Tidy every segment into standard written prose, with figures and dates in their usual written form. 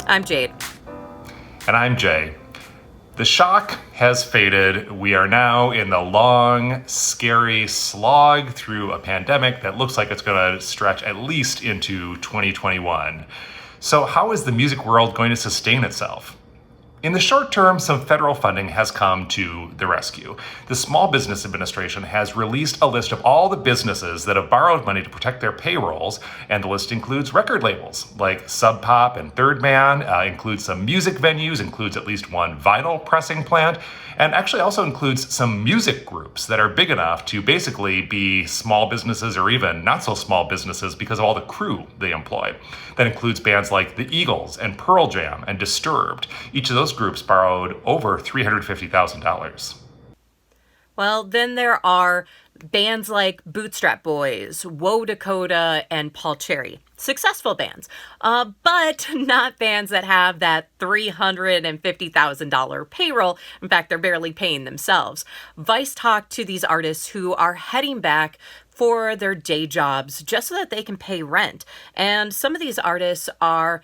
I'm Jade. And I'm Jay. The shock has faded. We are now in the long, scary slog through a pandemic that looks like it's going to stretch at least into 2021. So how is the music world going to sustain itself? In the short term, some federal funding has come to the rescue. The Small Business Administration has released a list of all the businesses that have borrowed money to protect their payrolls, and the list includes record labels like Sub Pop and Third Man, includes some music venues, includes at least one vinyl pressing plant, and actually also includes some music groups that are big enough to basically be small businesses or even not so small businesses because of all the crew they employ. That includes bands like the Eagles and Pearl Jam and Disturbed. Each of those groups borrowed over $350,000. Well, then there are bands like Bootstrap Boys, Woe Dakota, and Paul Cherry. Successful bands, but not bands that have that $350,000 payroll. In fact, they're barely paying themselves. Vice talked to these artists who are heading back for their day jobs just so that they can pay rent. And some of these artists are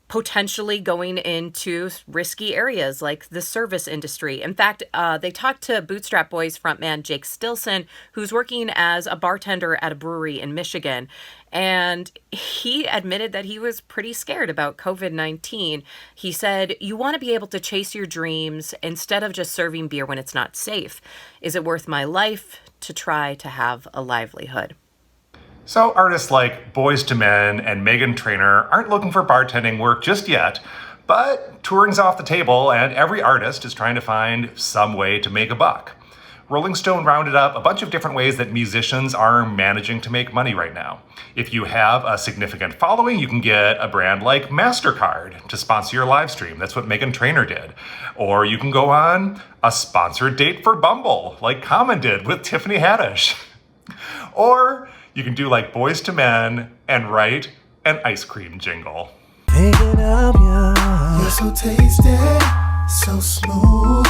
potentially going into risky areas like the service industry. In fact, they talked to Bootstrap Boys frontman Jake Stilson, who's working as a bartender at a brewery in Michigan. And he admitted that he was pretty scared about COVID-19. He said, "You want to be able to chase your dreams instead of just serving beer when it's not safe. Is it worth my life to try to have a livelihood?" So artists like Boyz II Men and Meghan Trainor aren't looking for bartending work just yet, but touring's off the table and every artist is trying to find some way to make a buck. Rolling Stone rounded up a bunch of different ways that musicians are managing to make money right now. If you have a significant following, you can get a brand like MasterCard to sponsor your live stream. That's what Meghan Trainor did. Or you can go on a sponsored date for Bumble, like Common did with Tiffany Haddish. Or you can do like Boyz II Men and write an ice cream jingle. Thinking of you. You're so tasty, so smooth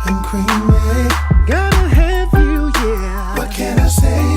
and creamy. Gotta have you, yeah. What can I say?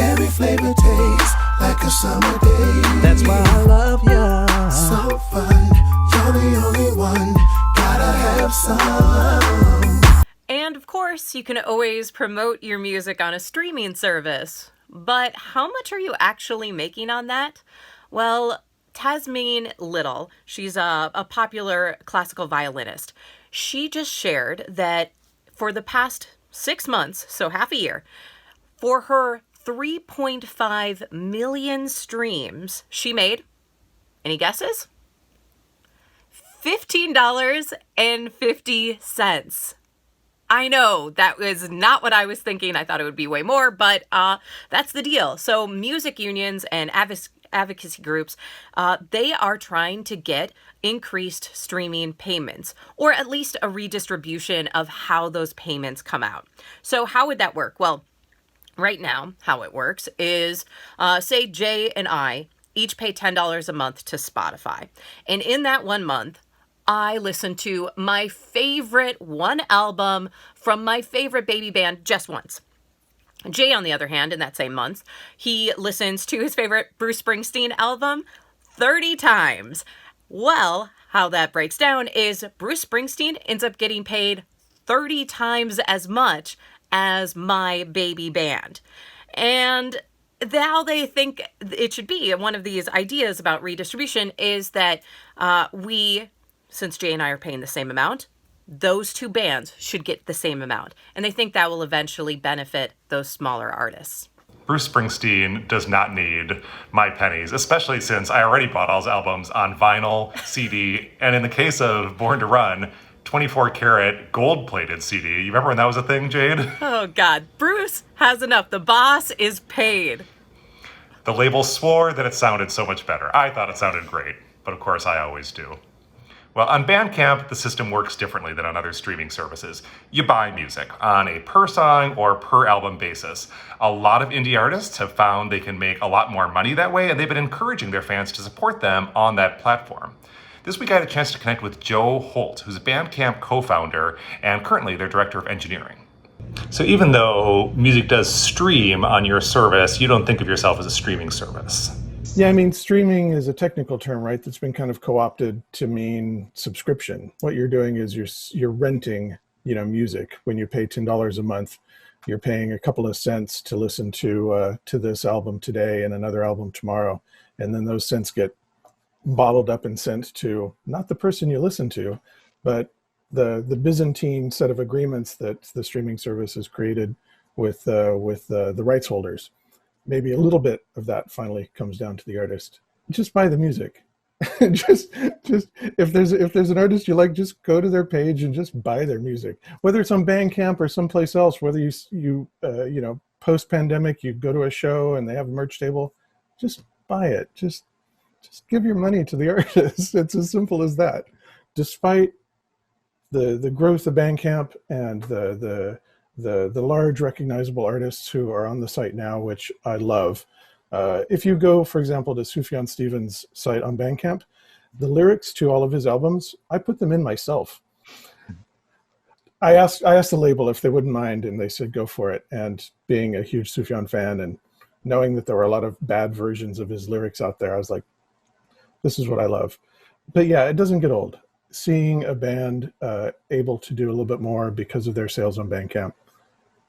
Every flavor tastes like a summer day. That's why I love you. So fun, you're the only one. Gotta have some. And of course, you can always promote your music on a streaming service. But how much are you actually making on that? Well, Tasmin Little, she's a popular classical violinist. She just shared that for the past 6 months, so half a year, for her 3.5 million streams, she made, any guesses? $15.50. I know, that was not what I was thinking. I thought it would be way more, but that's the deal. So music unions and advocacy groups, they are trying to get increased streaming payments, or at least a redistribution of how those payments come out. So how would that work? Well, right now, how it works is, say Jay and I each pay $10 a month to Spotify. And in that 1 month, I listened to my favorite one album from my favorite baby band just once. Jay, on the other hand, in that same month, he listens to his favorite Bruce Springsteen album 30 times. Well, how that breaks down is Bruce Springsteen ends up getting paid 30 times as much as my baby band. And how they think it should be, one of these ideas about redistribution is that since Jay and I are paying the same amount, those two bands should get the same amount. And they think that will eventually benefit those smaller artists. Bruce Springsteen does not need my pennies, especially since I already bought all his albums on vinyl, CD, and in the case of Born to Run, 24-karat gold-plated CD. You remember when that was a thing, Jade? Oh, God. Bruce has enough. The boss is paid. The label swore that it sounded so much better. I thought it sounded great, but of course I always do. Well, on Bandcamp, the system works differently than on other streaming services. You buy music on a per song or per album basis. A lot of indie artists have found they can make a lot more money that way, and they've been encouraging their fans to support them on that platform. This week I had a chance to connect with Joe Holt, who's a Bandcamp co-founder and currently their director of engineering. So even though music does stream on your service, you don't think of yourself as a streaming service. Yeah, I mean, streaming is a technical term, right? That's been kind of co-opted to mean subscription. What you're doing is you're renting, music. When you pay $10 a month, you're paying a couple of cents to listen to this album today and another album tomorrow, and then those cents get bottled up and sent to not the person you listen to, but the Byzantine set of agreements that the streaming service has created with the rights holders. Maybe a little bit of that finally comes down to the artist. Just buy the music. just just if there's an artist you like, just go to their page and just buy their music. Whether it's on Bandcamp or someplace else, whether post pandemic you go to a show and they have a merch table, just buy it. Just give your money to the artist. It's as simple as that. Despite the growth of Bandcamp and the large recognizable artists who are on the site now, which I love. If you go, for example, to Sufjan Stevens' site on Bandcamp, the lyrics to all of his albums, I put them in myself. I asked the label if they wouldn't mind, and they said go for it. And being a huge Sufjan fan and knowing that there were a lot of bad versions of his lyrics out there, I was like, this is what I love. But yeah, it doesn't get old. Seeing a band able to do a little bit more because of their sales on Bandcamp,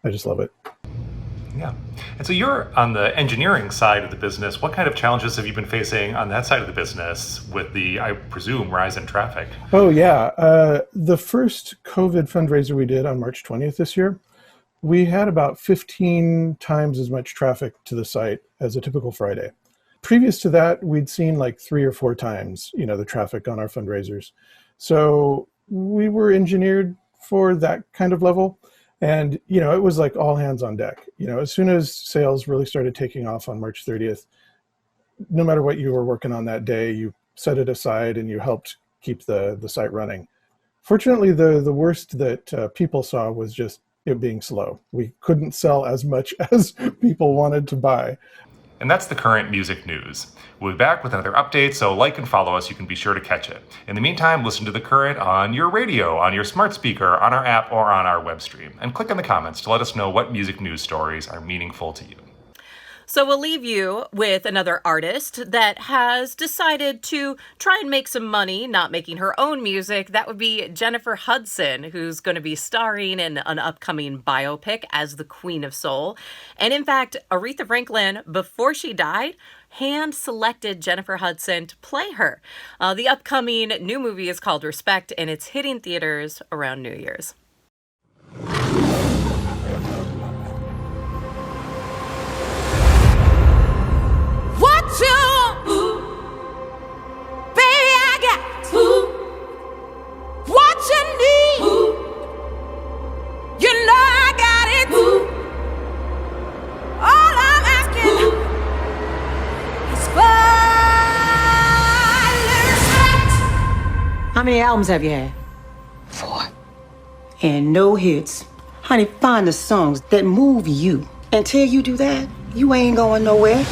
I just love it. Yeah. And so you're on the engineering side of the business. What kind of challenges have you been facing on that side of the business with the, I presume, rise in traffic? Oh, yeah. The first COVID fundraiser we did on March 20th this year, we had about 15 times as much traffic to the site as a typical Friday. Previous to that, we'd seen like 3 or 4 times, the traffic on our fundraisers. So we were engineered for that kind of level. And, it was like all hands on deck. As soon as sales really started taking off on March 30th, no matter what you were working on that day, you set it aside and you helped keep the site running. Fortunately, the worst that people saw was just it being slow. We couldn't sell as much as people wanted to buy. And that's the current music news. We'll be back with another update, so like and follow us. You can be sure to catch it. In the meantime, listen to The Current on your radio, on your smart speaker, on our app, or on our web stream. And click in the comments to let us know what music news stories are meaningful to you. So we'll leave you with another artist that has decided to try and make some money, not making her own music. That would be Jennifer Hudson, who's going to be starring in an upcoming biopic as the Queen of Soul. And in fact, Aretha Franklin, before she died, hand-selected Jennifer Hudson to play her. The upcoming new movie is called Respect, and it's hitting theaters around New Year's. How many albums have you had? 4. And no hits. Honey, find the songs that move you. Until you do that, you ain't going nowhere.